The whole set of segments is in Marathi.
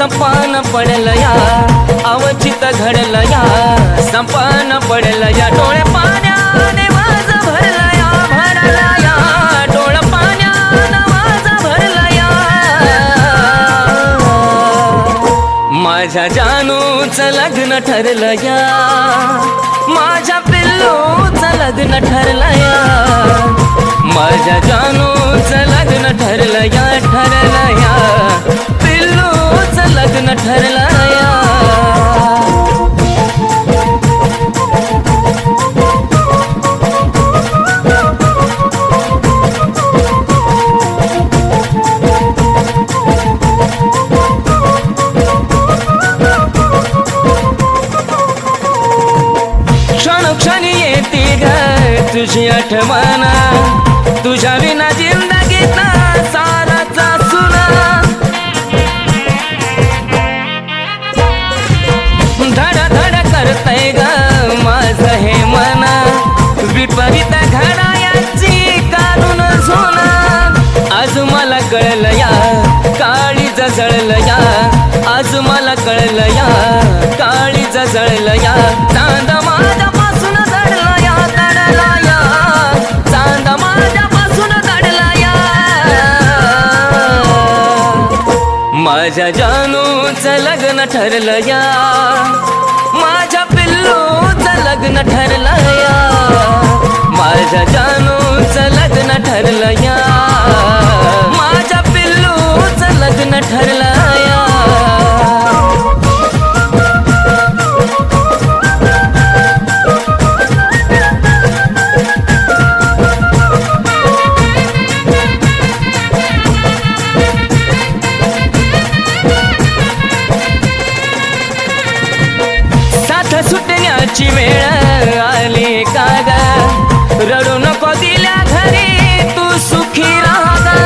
संपान पडलं या, अवचित घडलं या, संपान पडलं या. डोळे पाण्याने माझं भरलं या, भरलं या, डोळ पाण्यानं माझं भरलं या. माझ्या जानूचं लग्न ठरलं या, माझ्या पिल्लूचं लग्न ठरलं या. माझ्या जानूचं लग्न ठरलं या, ठरलं या. पिल्लूचं लग्न ठरलं या. क्षणोक्षणी येते ग तुझी आठवण, तुझ्या विना जिंदगीत साराचा सुना. धड धड करतय ग माझं हे मन, विपरीत घडायाची काढून सोना. आज मला कळलं या, काळीज जळलं या. आज मला कळलं या, काळीज जळलं या. चांद माझ्यापासून दडला या, दडला या. चांद माझ्यापासून दडला या. माझ्या जानूचं लग्न ठरलं या, माझ्या पिल्लूचं लग्न ठरलं या. माझ्या जानूचं लग्न ठरलं या, माझ्या पिल्लूचं लग्न ठरलं या. सुटण्याची वेळ आली का ग, रडू नको दिल्या घरी तू सुखी राहा.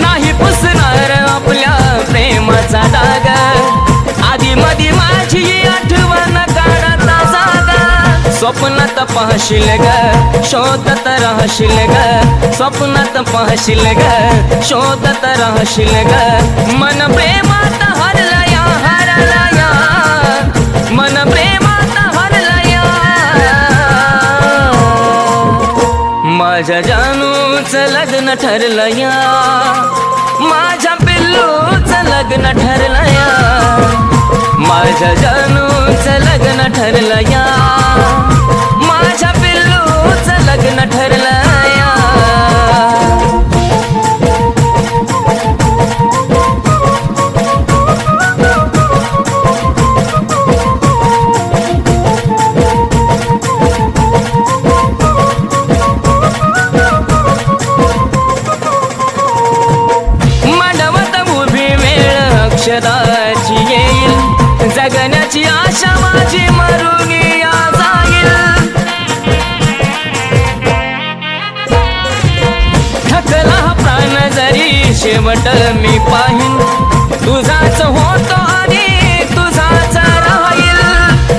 नाही पुसणार आपल्या प्रेमाचा डाग, आधी मधी माझी आठवण काढता जागा. स्वप्नात पाहशील ग, शोधत राहशील ग. स्वप्नात पाहशील ग, शोधत राहशील ग. मन प्रेमात हरलं या, हरलं या. मन प्रेमात हरलं या. माझ्या जानूचं लग्न ठरलं या, माझ्या पिल्लूचं लग्न ठरलं या. माझ्या जानूचं लग्न ठरलं या, माझ्या पिल्लूचं लग्न ठरलं या. अक्षराची येईल, जगण्याची आशा माझी मरून या जाईल. थकला हा प्राण जरी शेवट मी पाहिन, तुझाच होतो आणि तुझाच राहील.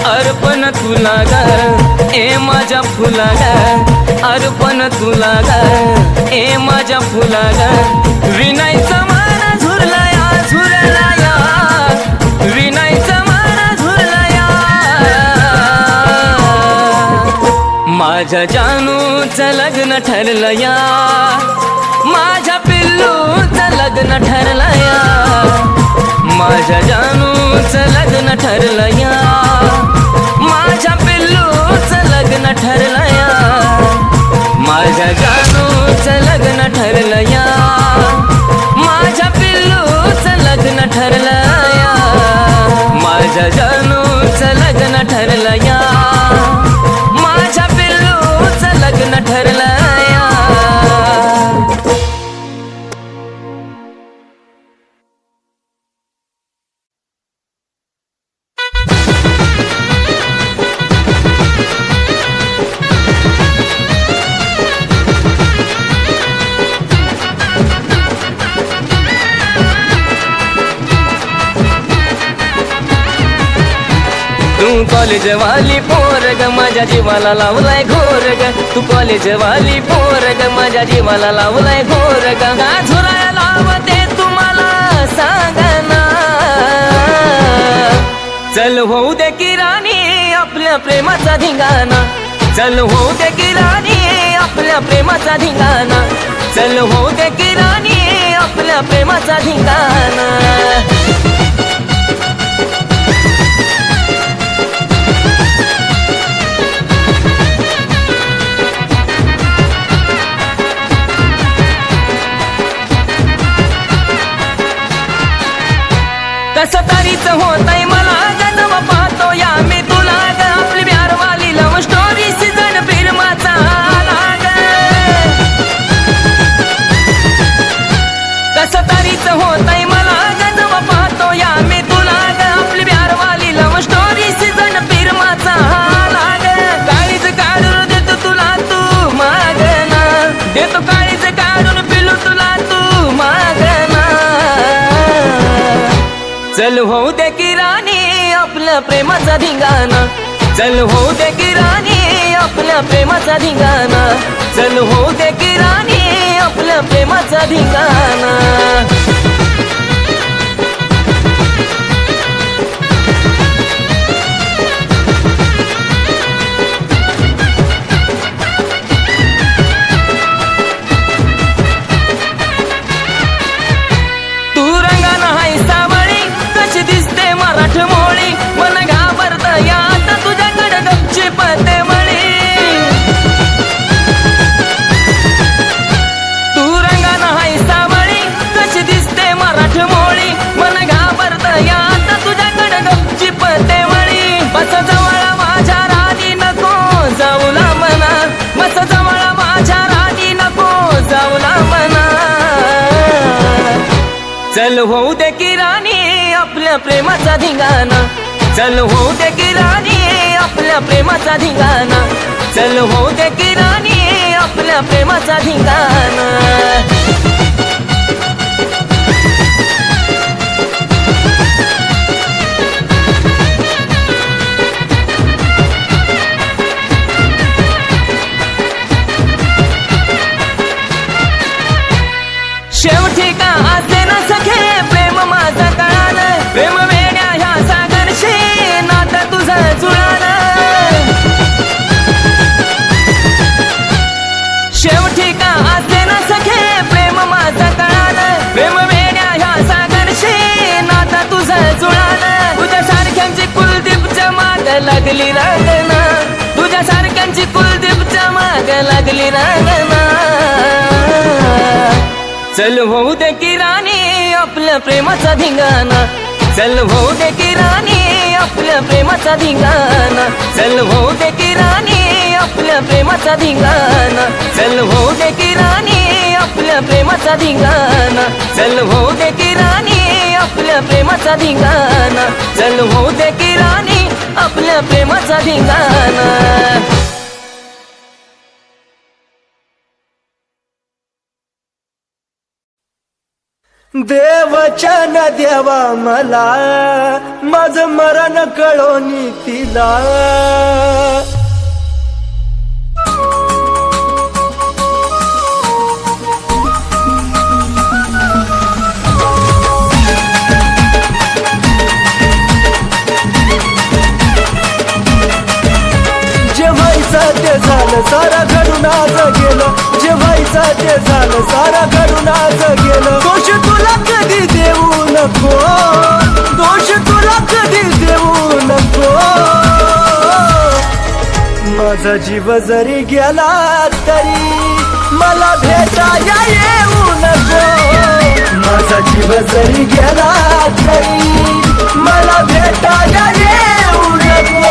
अर्पण तुला ग ए माझ्या फुला ग, अर्पण तुला ग ए माझ्या फुला ग. विनायचं मन झुरलं या, झुरलं या. विनायचं मन झुरलं या. माझ्या जानूचं लग्न ठरलं या, माझ्या पिल्लूचं लग्न ठरलं या. माझ्या जानूचं लग्न ठरलं या, माझ्या पिल्लूचं लग्न ठरलं या. माझ्या जानूचं लग्न ठरलं या, माझ्या पिल्लूचं लग्न ठरलं या. माझ्या जानूचं लग्न ठरलं या, माझ्या पिल्लूचं लग्न ठरलं या. कॉलेज वाली पोर ग माझ्या जीवाला लावलाय घोर ग तू कॉलेज वाली पोर ग माझ्या जीवाला लावलाय घोर ग झुराया लावते तुम्हाला सांगना चल होऊ दे की राणी आपल्या प्रेमाचा धिंगाणा चल होऊ दे की राणी आपल्या प्रेमाचा धिंगाणा चल होऊ दे की राणी आपल्या प्रेमाचा धिंगाणा कसं तरीच होतंय मला जेव्हा पाहतो या मी तुला ग आपली बिहारवाली लव्ह स्टोरी सीझन फिल्माचा लाग कसं तरीच होतंय मला जेव्हा पाहतो या मी तुला ग आपली बिहारवाली लव्ह स्टोरी सीझन फिल्माचा लाग काळीज काढून देतो तुला तू मागना देतो काळीज काढून पिलू तुला तू मागना चल होऊ दे की राणी आपल्या प्रेमाचा धिंगाणा चल होऊ दे की राणी आपल्या प्रेमाचा धिंगाणा चल होऊ दे की राणी आपल्या प्रेमाचा धिंगाणा चल होऊ दे की राणी आपल्या प्रेमाचा धिंगाणा चल होऊ दे की राणी आपल्या प्रेमाचा धिंगाणा चल होऊ दे की राणी आपल्या प्रेमाचा धिंगाणा शेवटी का असे ना सखे प्रेम माझं कळालं प्रेम वेड्या ह्या सागरशी नातं तुझं जुळालं शेवटी का असे ना सखे प्रेम माझं कळालं प्रेम वेड्या ह्या सागरशी नातं तुझं जुळालं तुझ्या सारख्यांची कुलदीपच्या माग लागली रागना तुझ्या सारख्यांची कुलदीपच्या माग लागली रागना चल होऊ दे की राणी आपल्या प्रेमाचा धिंगाणा चल होऊ दे की राणी आपल्या प्रेमाचा धिंगाणा चल होऊ दे की राणी आपल्या प्रेमाचा धिंगाणा चल होऊ दे की राणी आपल्या प्रेमाचा धिंगाणा चल होऊ दे की राणी आपल्या प्रेमाचा धिंगाणा चल होऊ दे की राणी आपल्या प्रेमाचा धिंगाणा देवाच्या न देवा मला माझं मरण कळोनी तिला जे व्हायचं ते झालं सारा घडून आज गेलं जे व्हायचं ते झालं सारा घडून आज गेलं दोष तुला कधी देऊ नको दोष तुला कधी देऊ नको माझा जीव जरी गेला तरी मला भेटाया येऊ नको माझा जीव जरी गेला तरी मला भेटाया येऊ नको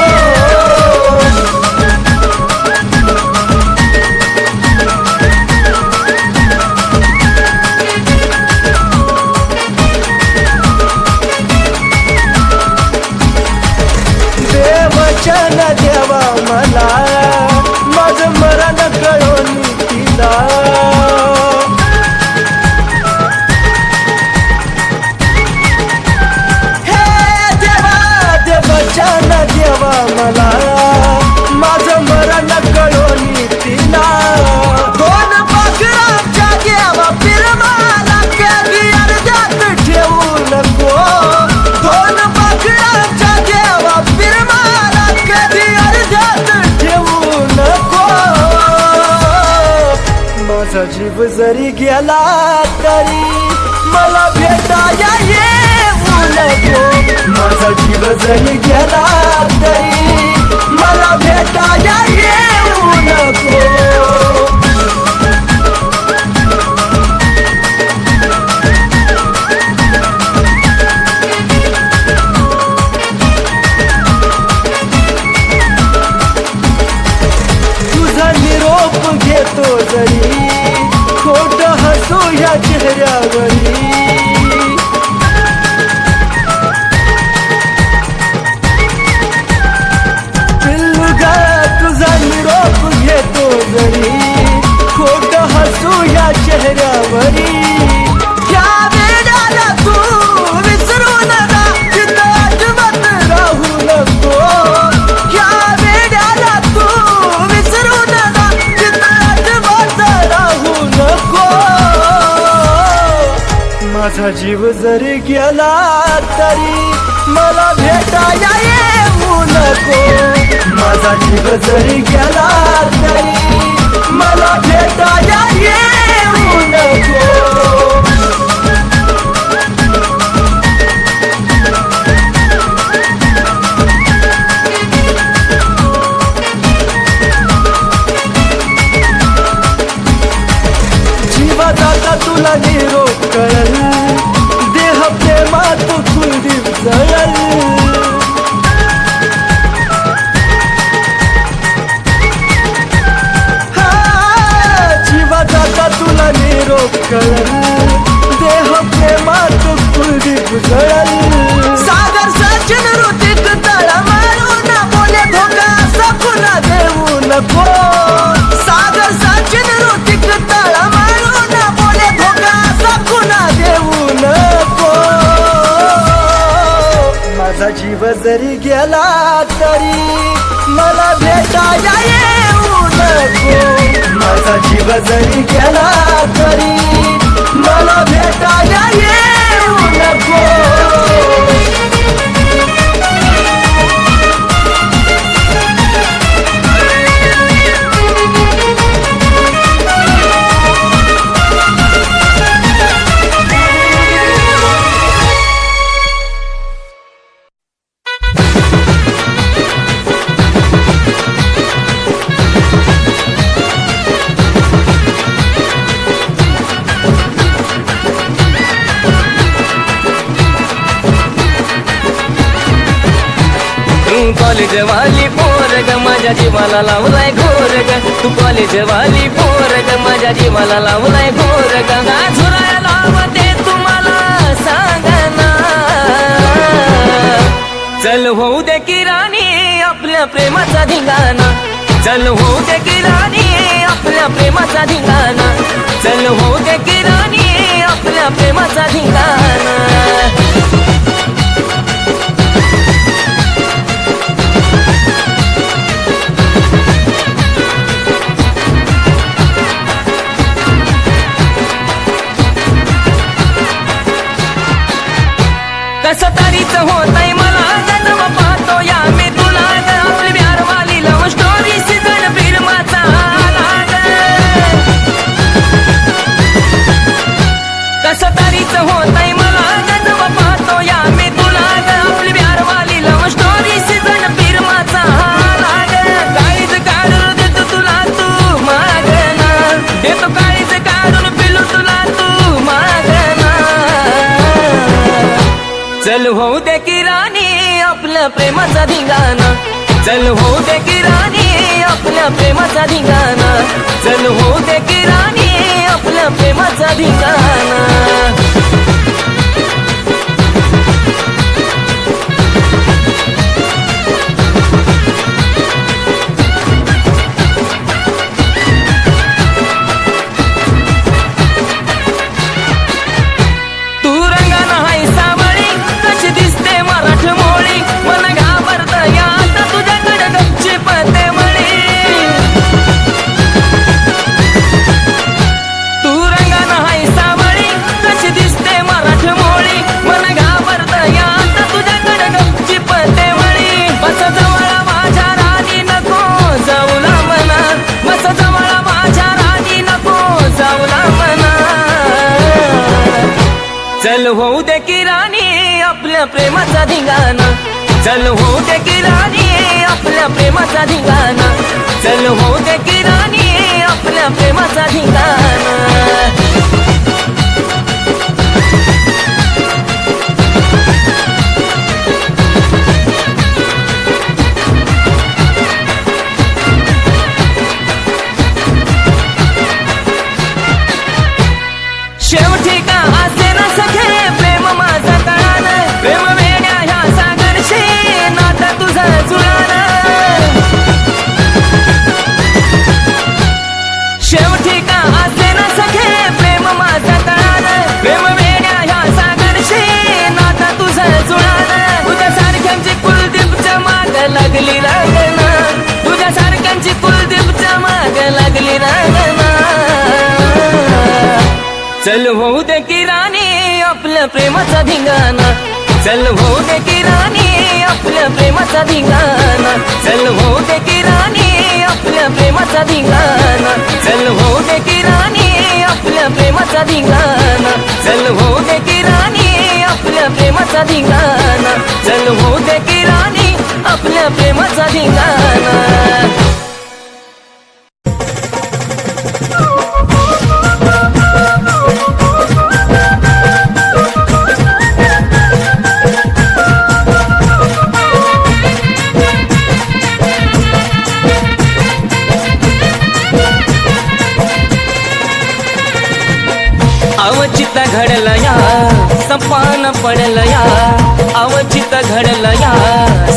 देवचन देवा मला माझं मरण कळोनी तिला हे देवा देवचन देवा जीव जरी गेला तरी मला भेटाया येऊ नको. माझा जीव जरी गेला तरी मला भेटाया येऊ नको. तुझा निरोप घेतो जरी खोट हसू या चेहऱ्यावरी. पिल्लुगा तुझा निरोप घेतो जरी खोट हसू या चेहऱ्यावरी. या वेळाला तू विसरू नका तिथं अजिबात राहू नको. या वेळाला तू विसरू नका तिथं अजिबात राहू नको. माझा जीव जरी गेला तरी मला भेटाया येऊ नको. माझा जीव जरी गेला तरी मला भेटाया येऊ नको. जीवा जाता तुला निरोप कळल देह प्रेमात कुलदीप जळल. जीवा जाता तुला निरोप कळल देह प्रेमात कुलदीप जळल. सागर सचिन ऋतिक तळा मारून बोले धोका असा पुन्हा देऊ नको. सागर सचिन ऋतिक तळा मारून बोले धोका असा पुन्हा देऊ नको. माझा जीव जरी गेला तरी मला भेटाया येऊ नको. माझा जीव जरी गेला तरी मला भेटाया येऊ नको. तू कॉलेज वाली पोर ग माझ्या जीवाला लावलाय घोर ग. तू कॉलेज वाली पोर ग माझ्या जीवाला लावलाय घोर ग. झुराया लावते तुम्हाला सांगना. चल होऊ दे की राणी आपल्या प्रेमाचा धिंगाणा. चल होऊ दे की राणी आपल्या प्रेमाचा धिंगाणा. चल होऊ दे की राणी आपल्या प्रेमाचा धिंगाणा. कसं तरीच होतंय मला जन्म पाहतो या मी तुला. आपली बिहारवाली लव्ह स्टोरी सीझन फिल्माचा लाग. कसं तरीच होतंय मला जन्म पाहतो या मी तुला. आपली बिहारवाली लव्ह स्टोरी सीझन फिल्माचा लाग. काळीज काढून देतो तुला तू मागना. देतो काळीज काढून पिलू तुला तू मागना. चल होऊ दे की राणी आपल्या प्रेमाचा धिंगाणा. चल होऊ दे की राणी आपल्या प्रेमाचा धिंगाणा. चल होऊ दे की राणी आपल्या प्रेमाचा धिंगाणा. तू रंगाना हाय सावळी कशी दिसते मराठ मोळी. मन घाबरत या आता तुझ्याकडे गच्ची पते मळी. तू रंगाना हाय सावळी कशी आपल्या प्रेमाचा धिंगाणा चल होऊ दे की राणी आपल्या प्रेमाचा धिंगाणा चल होऊ दे की राणी आपल्या प्रेमाचा धिंगाणा शेवटी का असे ना सखे प्रेम माझा कळाला प्रेम वेड्या ह्या सागरशी नाता तुझा जुळाला शेवटी का असे ना सखे प्रेम माझा कळाला प्रेम वेड्या ह्या सागरशी नाता तुझा जुळाला तुझ्या सारख्यांची कुलदीपच्या माग लागली रागना तुझ्या सारख्यांची कुलदीपच्या माग लागली रागना चल होऊ दे की राणी आपल्या प्रेमाचा धिंगाणा चल होऊ दे की राणी आपल्या प्रेमाचा धिंगाणा चल होऊ दे की राणी आपल्या प्रेमाचा धिंगाणा चल होऊ दे की राणी आपल्या प्रेमाचा धिंगाणा चल होऊ दे की राणी आपल्या प्रेमाचा धिंगाणा चल होऊ दे की राणी आपल्या प्रेमाचा धिंगाणा अवचित घडलं या संपान पडलं या अवचित घडलं या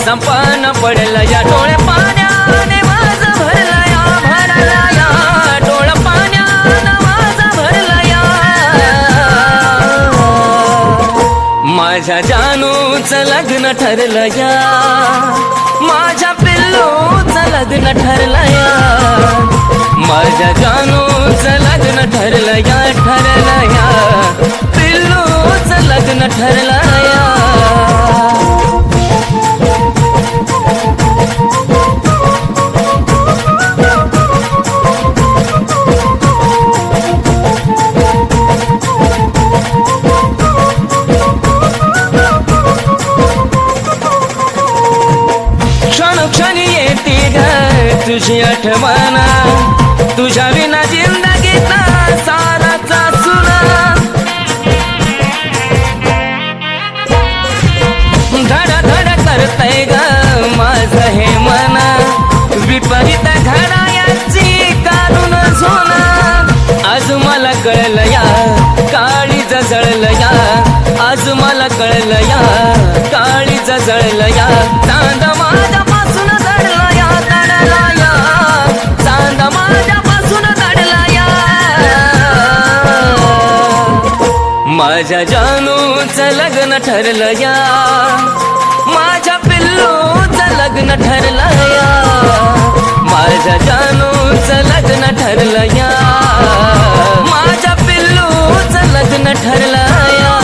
संपान पडलं या डोळे पाण्याने माझं भरलं या भरलं या डोळे पाण्याने माझं भरलं या माझ्या जानूचं लग्न ठरलं या माझ्या पिल्लूचं लग्न ठरलं या माझ्या जानूचं लग्न ठरलं या पिल्लूचं लग्न ठरलं या क्षणोक्षणी येते ग तुझी आठवण तुझ्या विना जिंदगीचा साराचा सुना धड धड करतय ग माझं हे मन विपरीत घडायाची काढून झोना आज मला कळलं या काळी जळलं या आज मला कळलं या काळी जळलं या चांद माझ्यापासून दडला या दडला या चांद माझ्यापासून दडला या माझ्या जानूचं लग्न ठरलं या माझ्या पिल्लूचं लग्न ठरलं या माझ्या जानूचं लग्न ठरलं या माझ्या पिल्लूचं लग्न ठरलं या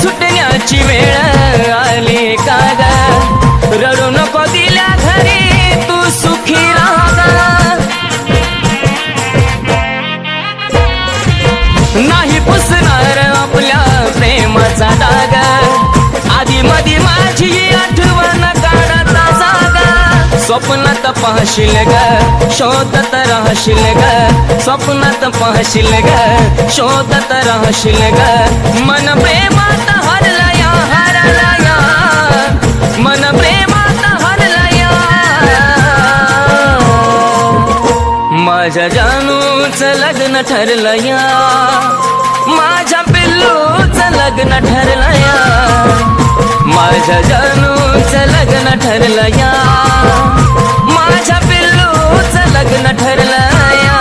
सुटण्याची वेळ आली का ग रडू नको दिल्या घरी तू सुखी राहा नाही पुसणार आपल्या प्रेमाचा डाग आधी मधी माझी आठवण काढता जागा स्वप्नात पाहशील ग शोधत राहशील ग स्वप्नात पाहशील ग शोधत राहशील ग मन प्रेमात हरला या हरला या मन प्रेमात हरला या माझ्या जानूचं लग्न ठरलं या माझ्या पिल्लूचं लग्न ठरलं या माझ्या जानूचं लग्न ठरलं या माझ्या पिल्लूचं लग्न ठरलं या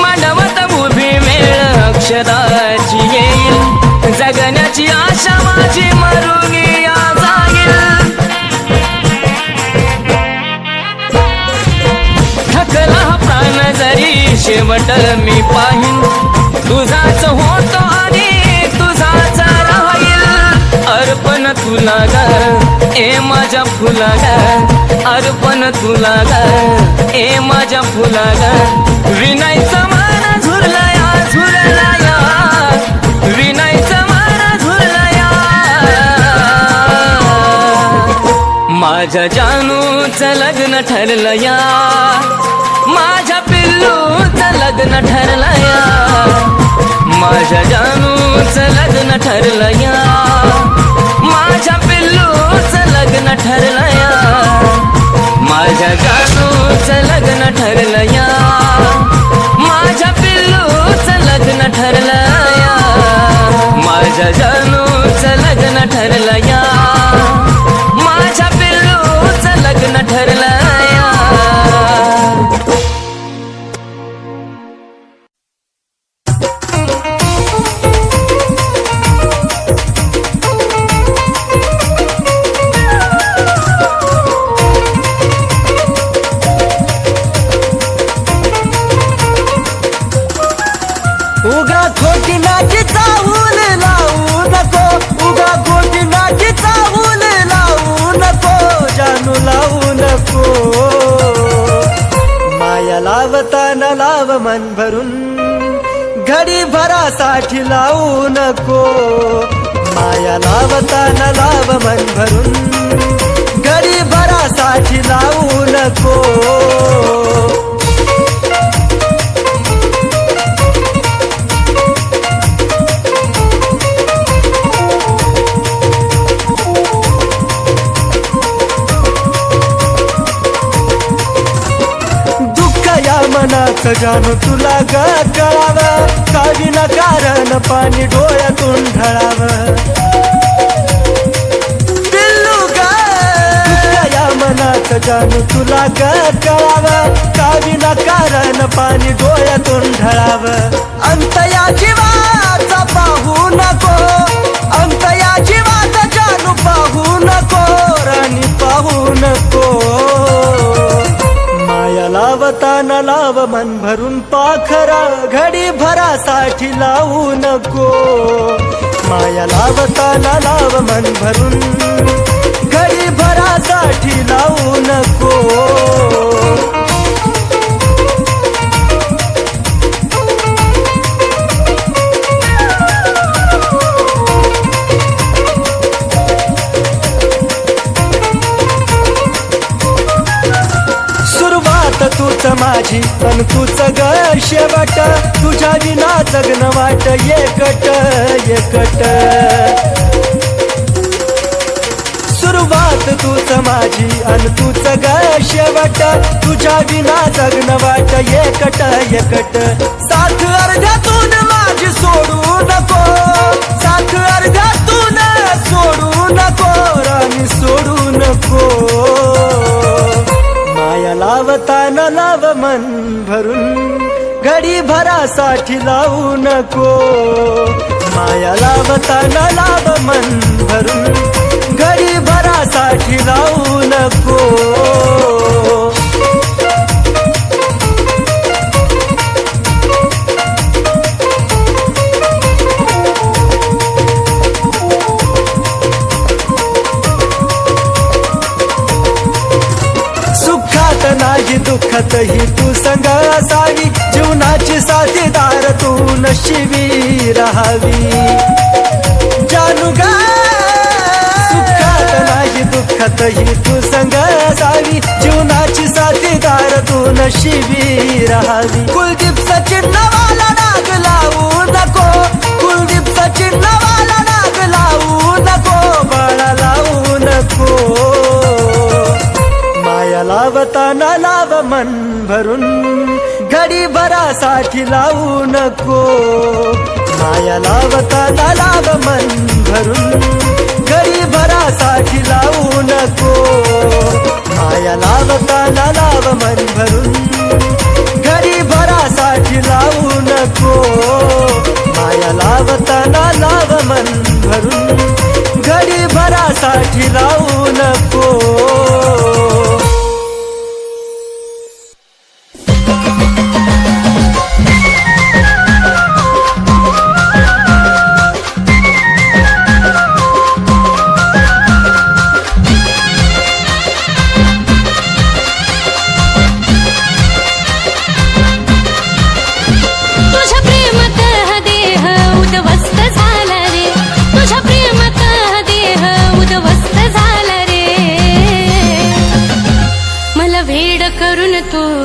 मांडवत तुला ग ए माझ्या फुला ग अर्पण तुला ग ए माझ्या फुला ग विनायचं मान झुरलया झुरलया विनायचं मान झुरलया माझ्या जानूचं लग्न ठरलं या माझ्या पिल्लूचं लग्न ठरलं या माझ्या जानूचं लग्न ठरलं या माझ्या पिल्लूचं लग्न ठरलं या माझ्या जानूचं लग्न ठरलं या माझ्या पिल्लूचं लग्न ठरलं या माझ्या जानूचं लग्न ठरलं या माझ्या पिल्लूचं लग्न ठरलं या उगा खोटी नाची चावून लावू नको उगा खोटी नाची चावून लावू नको जानू लावू नको माया लावताना लाव मन भरून घडी भरासाठी लावू नको माया लावताना लाव मन भरून घडी भरासाठी लावू नको मनाचं जानू तुला ग कळावं का विनाकारण पाणी डोळ्यातून ढळावं पिल्लू ग या मनाचं जानू तुला ग कळावं का विनाकारण पाणी डोळ्यातून ढळावं अंत या जीवाचा पाहू नको अंत या जीवाचा जानू पाहू नको राणी पाहू नको माया लावताना लाव मन भरून पाखरा घडी भरासाठी लावू नको माया लावताना लाव मन भरून घडी भरासाठी लावू नको तूच माझी पण तूच ग शेवट तुझ्या विना जगन वाट एकट एकट सुरुवात तूच माझी अन तूच ग शेवट तुझ्या विना जगन वाट एकट एकट साथ अर्ध्यातून माझी सोडू नको साथ अर्ध्यातून सोडू नको राणी सोडू नको माया लावताना लाव मन भरून घडी भरासाठी लावू नको माया लावताना लाव मन भरून घडी भरासाठी लावू नको नाही दुःखतही तू संग असावी जीवनाची साथीदार तू नशिबी राहावी जानू ग सुखात नाही दुःखतही तू संग असावी जीवनाची साथीदार तू नशिबी राहावी कुलदीप सचिन नवाला नाग लावू नको कुलदीप सचिन नवाला नाग लावू नको बाळा लावू नको माया लावताना लाव मन भरून घडी भरासाठी लावू नको माया लावताना लाव मन भरून घडी भरासाठी लावू नको माया लावताना लाव मन भरून घडी भरासाठी लावू नको माया लावताना लाव मन भरून घडी भरासाठी लावू नको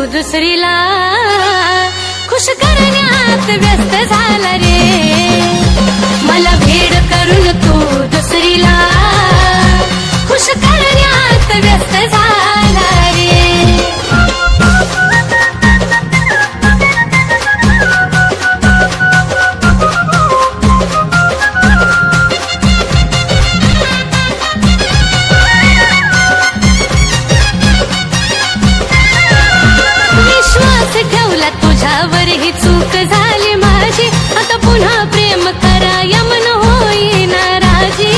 दुसरीला खुश करण्यात व्यस्त झाला रे मला भेड करून तू दुसरीला खुश करण्यात व्यस्त झाला रे विश्वास ठेवला तुझ्यावर ही चूक झाली माझी आता पुन्हा प्रेम करा यमन होई नाराजी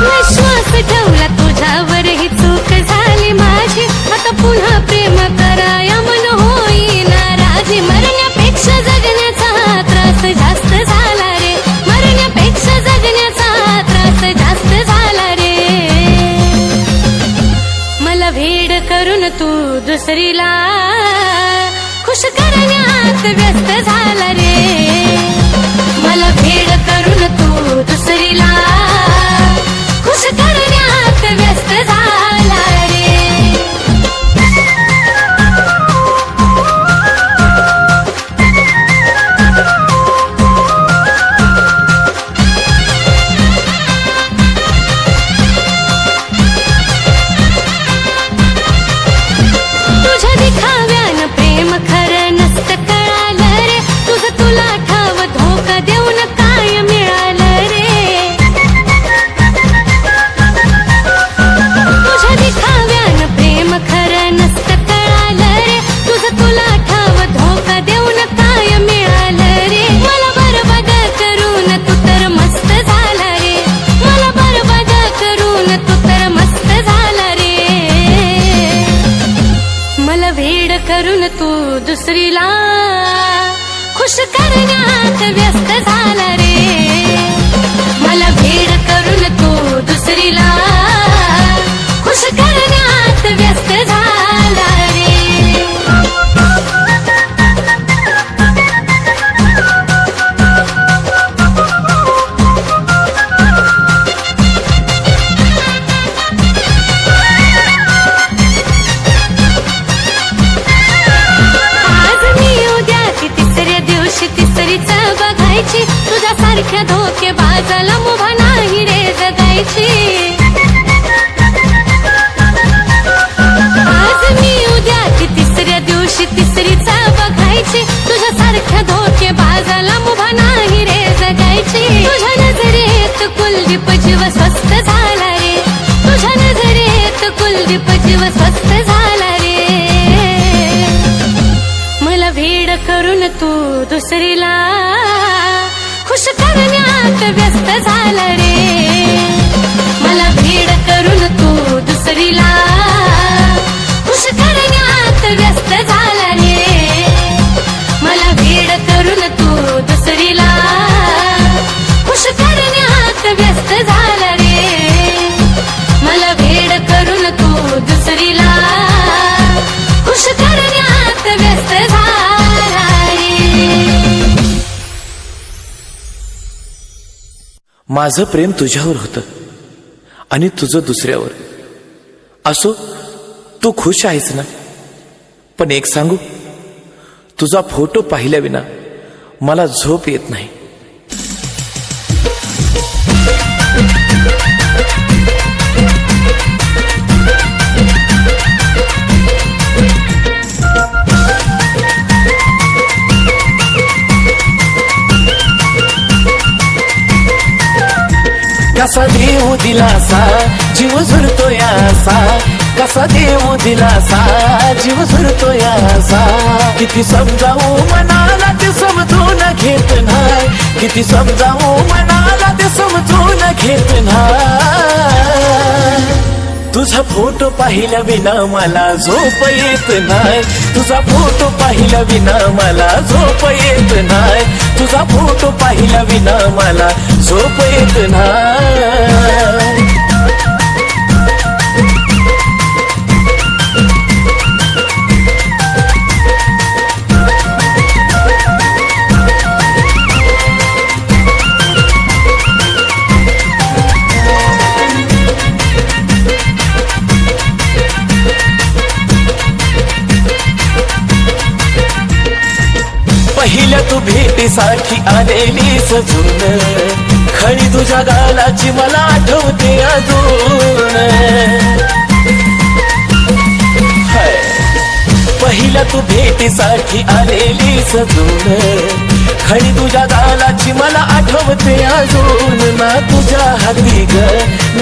विश्वास ठेवला तुझ्यावर ही चूक झाली माझी आता पुन्हा प्रेम करा यमन होई नाराजी मरण्यापेक्षा जगण्याचा त्रास जास्त झाला रे मरण्यापेक्षा जगण्याचा त्रास जास्त झाला रे मला भेड करून तू दुसरीला खुश करण्यात व्यस्त झाला रे मला भेड करून तू दुसरीला खुश करण्यात व्यस्त झाला रे तुझ्या दिखाव्यानं प्रेम खरं नसतं कळालं रे तुझं तुला ठाव धोका देऊन काय मिळालं रे तुझ्या दिखाव्यानं प्रेम खरं नसतं कळालं रे तुझं तुला ठाव धोका देऊन काय मिळालं रे मला बरबाद करून तू तर मस्त झाला रे मला बरबाद करून तू तर मस्त झाला रे मला भेड करून तू दुसरीला खुश करण्यात व्यस्त झाला रे मला भेड करून तू दुसरीला खुश करण्यात व्यस्त झाला रे आज मी उद्या ती तिसऱ्या दिवशी तिसरीच बघायची तुझ्यासारख्या धोकेबाजाला मुभा नाही रे जगायची आज मी उद्या ती तिसऱ्या दिवशी तिसरीच बघायची तुझ्यासारख्या धोकेबाजाला मुभा नाही रे जगायची तुझ्या नजरेत कुलदीप जीव स्वस्त झाला रे तुझ्या नजरेत कुलदीप जीव स्वस्त झाला रे मला भेड करून तू दुसरीला खुश करण्यात व्यस्त झाला रे मला भेड करून तू दुसरीला खुश करण्यात व्यस्त झाला रे मला भेड करून तू दुसरीला खुश करण्यात व्यस्त झाला रे मला भेड करून तू दुसरीला खुश करण्यात व्यस्त झाला रे माझं प्रेम तुझ्यावर होतं आणि तुझं दुसऱ्यावर असो तू खुश आहेस ना पण एक सांगू तुझा फोटो पाहिल्या विना मला झोप येत नाही कसा देव दिलासा जीव झुरतो यासा कसा देव दिलासा जीव झुरतो यासा किती समजावू मनाला ते समजून घेत नाही किती समजावू मनाला ते समजून घेत नाही तुझा फोटो पाहिल्या विना मला झोप येत नाही तुझा फोटो पाहिल्या विना मला झोप येत नाही तुझा फोटो पाहिल्या विना मला झोप येत नाही भेटीसाठी आलेली सजून खळी तुझ्या गालाची मला आठवते अजून पहिल्या तू भेटीसाठी आलेली सजून खळी तुझ्या गालाची मला आठवते अजून ना तुझ्या हाती ग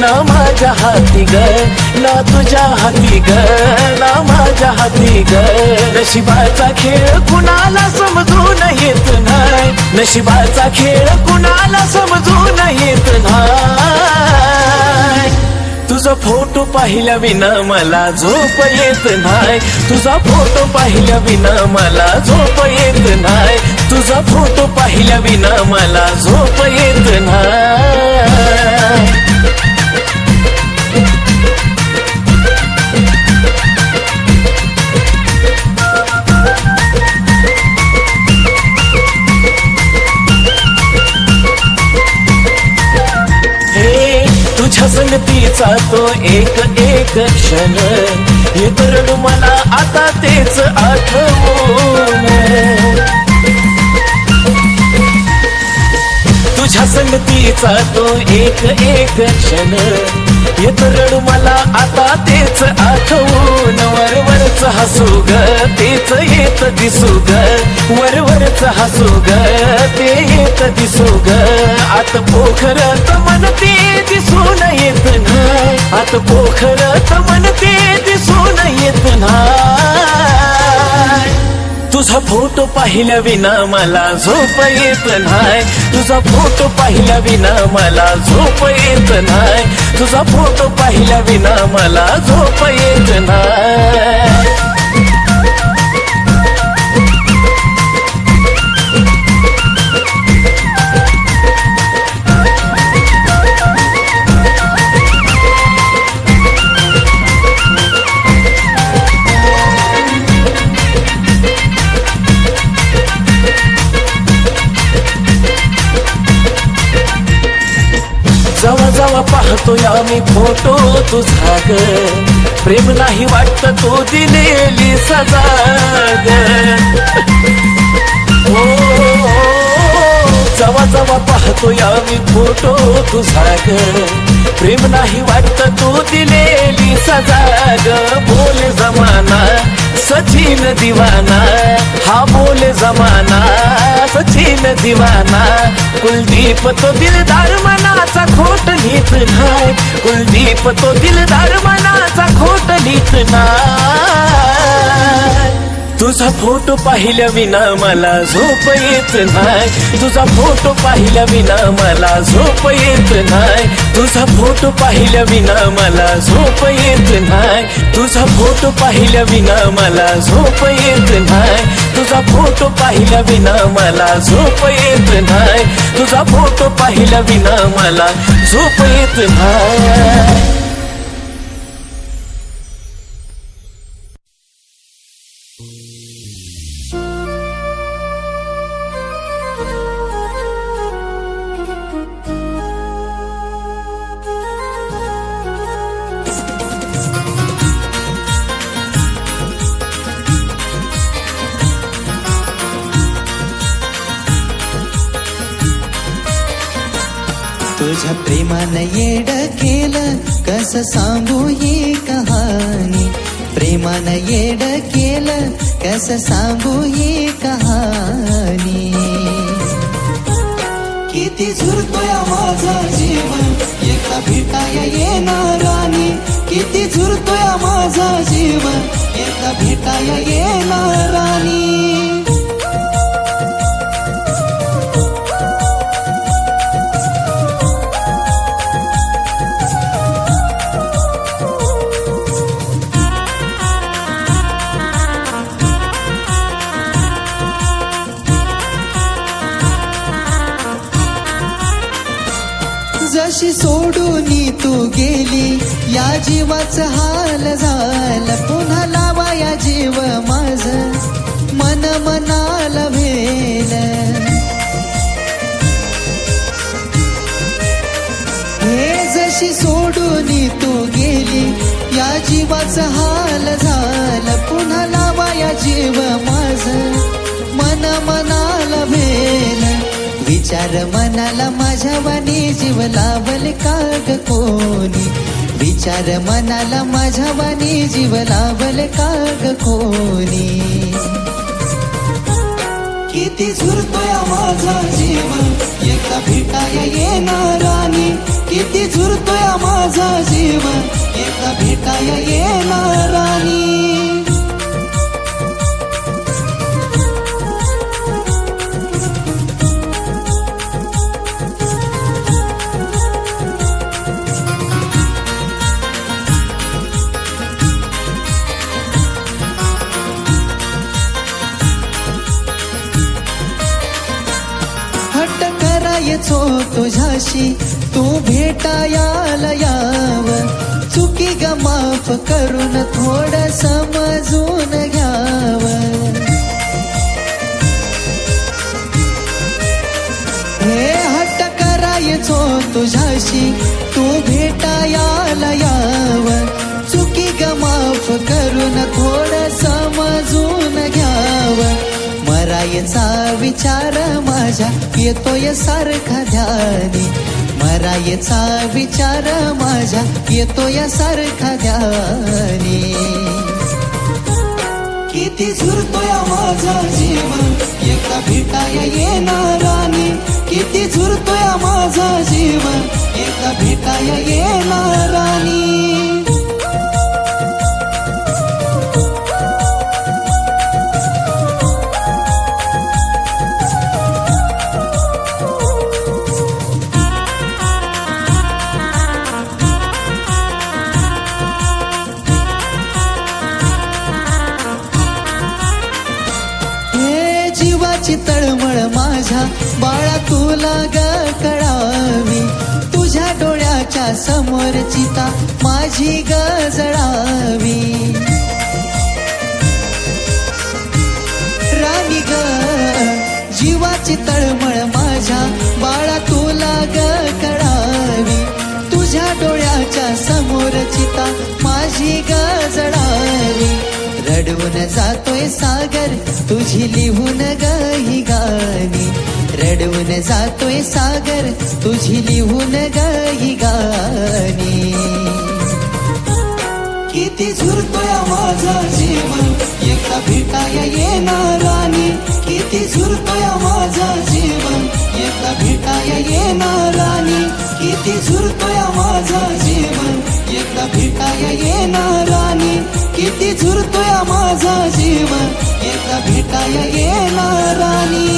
ना माझ्या हाती ग ना तुझ्या हाती ग ना माझ्या हाती ग नशिबाचा खेळ कुणाला समजून येत नाही नशिबाचा खेळ कुणाला समजून येत नाही तुझा फोटो पाहिल्या विना मला झोप येत नाही तुझा फोटो पाहिल्या विना मला झोप येत नाही तुझा फोटो पाहिल्या विना मला झोप येत नाही तुझ्या संगतीचा तो एक एक क्षण येत रडू मला आता तेच आठवून तुझ्या संगतीचा तो एक एक क्षण येत रडू मला आता तेच आठवून वरवरच हसू ग तेच येत दिसू ग वरवरच हसू ग ते येत दिसू ग आत पोखरत म्हणते दिसून येत नाही आत पोखरत म्हणते दिसून येत नाही तुझा फोटो पाहिल्या विना मला झोप येत नाही तुझा फोटो पाहिल्या विना मला झोप येत नाही तुझा फोटो पाहिल्या विना मला झोप येत नाही जवा जवा पाहतोय आम्ही फोटो तुझा ग प्रेम नाही वाटत तो दिलेली सजा ग जवा जवा पाहतोय आम्ही फोटो तुझा ग प्रेम नाही वाटत तो दिलेली सजा ग बोले जमाना सचिन दीवाना हा बोले जमाना सचिन दीवाना कुलदीप तो दिलदार मनाचा खोट लिहित नाही कुलदीप तो दिलदार मनाचा खोट लिहित नाही तुझा फोटो पाहिल्या विना मला झोप येत नाही तुझा फोटो पाहिल्या विना मला झोप येत नाही तुझा फोटो पाहिल्या विना मला झोप येत नाही तुझा फोटो पाहिल्या विना मला झोप येत नाही तुझा फोटो पाहिल्या विना मला झोप येत नाही तुझा फोटो पाहिल्या विना मला झोप येत नाही तुझ्या प्रेमानं येड केलं कसं सांगू ही कहाणी प्रेमानं येड केलं कसं सांगू ही कहाणी किती झुरतोय माझा जीवन एकदा भेटाया येणार राणी किती झुरतोय माझा जीवन एकदा भेटाया येणार राणी जशी सोडून तू गेली या जीवाचं हाल झालं पुन्हा लावा या जीव माझ मन मनाला भेल हे जशी सोडून तू गेली या जीवाचं हाल झालं पुन्हा लावा या जीव माझ मन मन मनाला भेल विचार मनाला माझ्या वाणी जीव लावल का ग कोणी विचार मनाला माझ्या वाणी जीव लावल का ग कोणी किती झुरतोय माझा जीव एका भेटाय येणारानी किती झुरतोय माझा जीव एका भेटाय येणारानी करायचो तुझ्याशी तू भेटायला याव चुकी ग माफ करून थोड समजून घ्याव हे हट्ट करायचो तुझ्याशी तू भेटायला याव चुकी ग माफ करून थोड समजून घ्याव मरायचा विचार माझ्या येतोय सारखा ध्यानी मरायचा विचार माझ्या येतोय सारखा ध्यानी किती झुरतोय माझा जीव एका भेटाय येणारानी किती झुरतोय माझा जीव एका भेटाय येणारानी जीवाची तळमळ माझ्या बाळा तुला ग कळावी तुझ्या डोळ्याच्या समोर चिता माझी ग जळावी राणी ग जीवाची तळमळ माझ्या बाळा तुला ग कळावी तुझ्या डोळ्याच्या समोर चिता माझी ग जळावी रडवून जातोय सागर तुझी लिहून ग ही गाणी रडवून जातोय सागर तुझी लिहून ग ही गाणी किती झुरतोय माझा जीव एका भेटाय येणारानी किती झुरतोय माझा जीव एका भेटाय येणारानी किती झुरतोय माझा जीव एका भेटाय येणारानी किती झुरतोय माझा जीव एका भेटाय येणारानी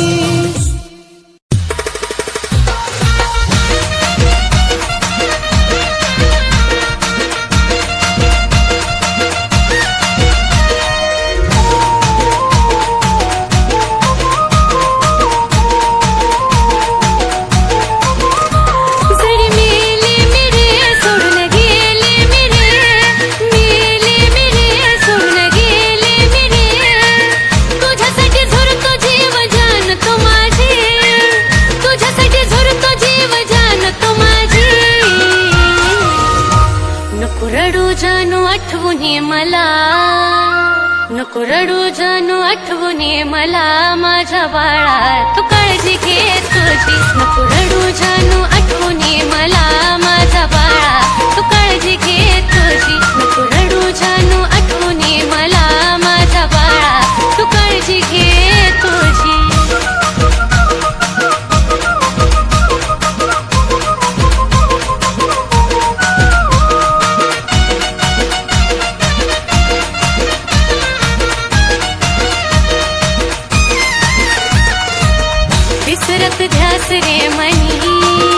नको रडू जानू आठवणी मला माझ्या बाळा तू काळजी घे तुझी नको रडू जानू आठवणी मला माझ्या बाळा तू काळजी घे तुझी नको रडू जानू आठवणी मला माझ्या बाळा तू काळजी घे तुझी विसरत ध्यास रे मनी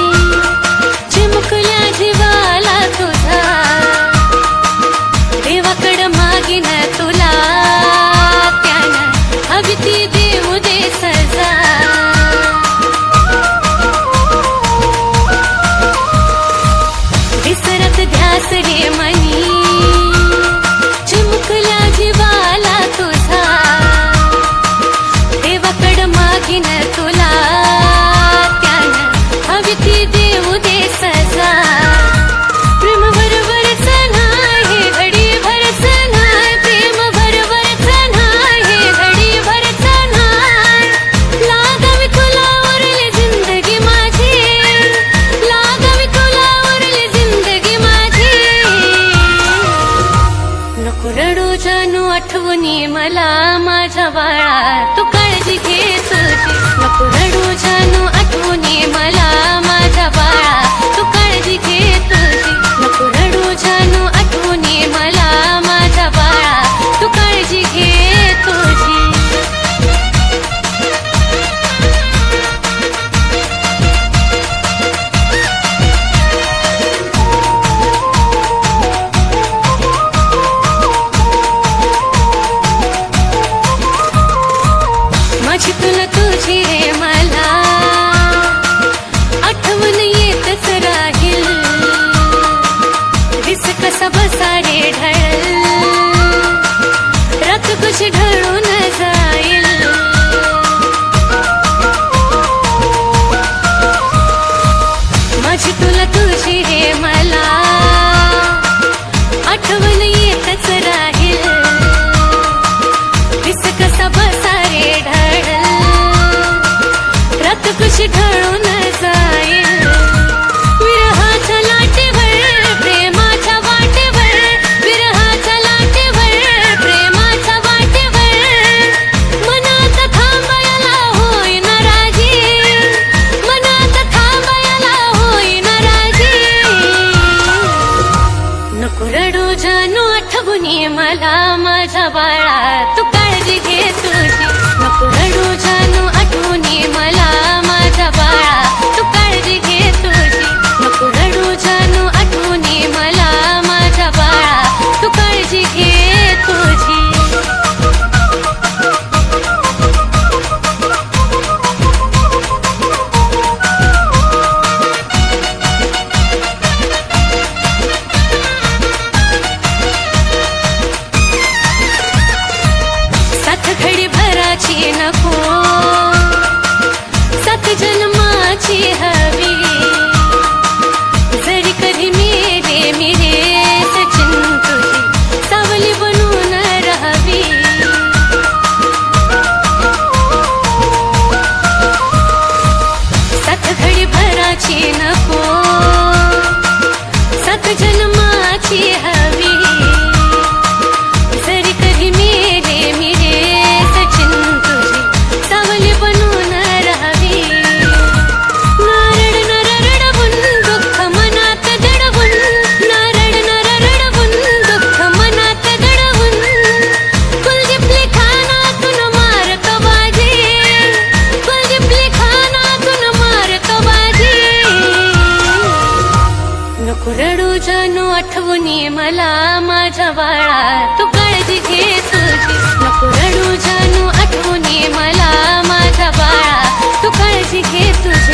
मला माझ्या बाळा तू काळजी घे तुझी नको रडू जानू आठवणी मला माझ्या बाळा तू काळजी घे तुझी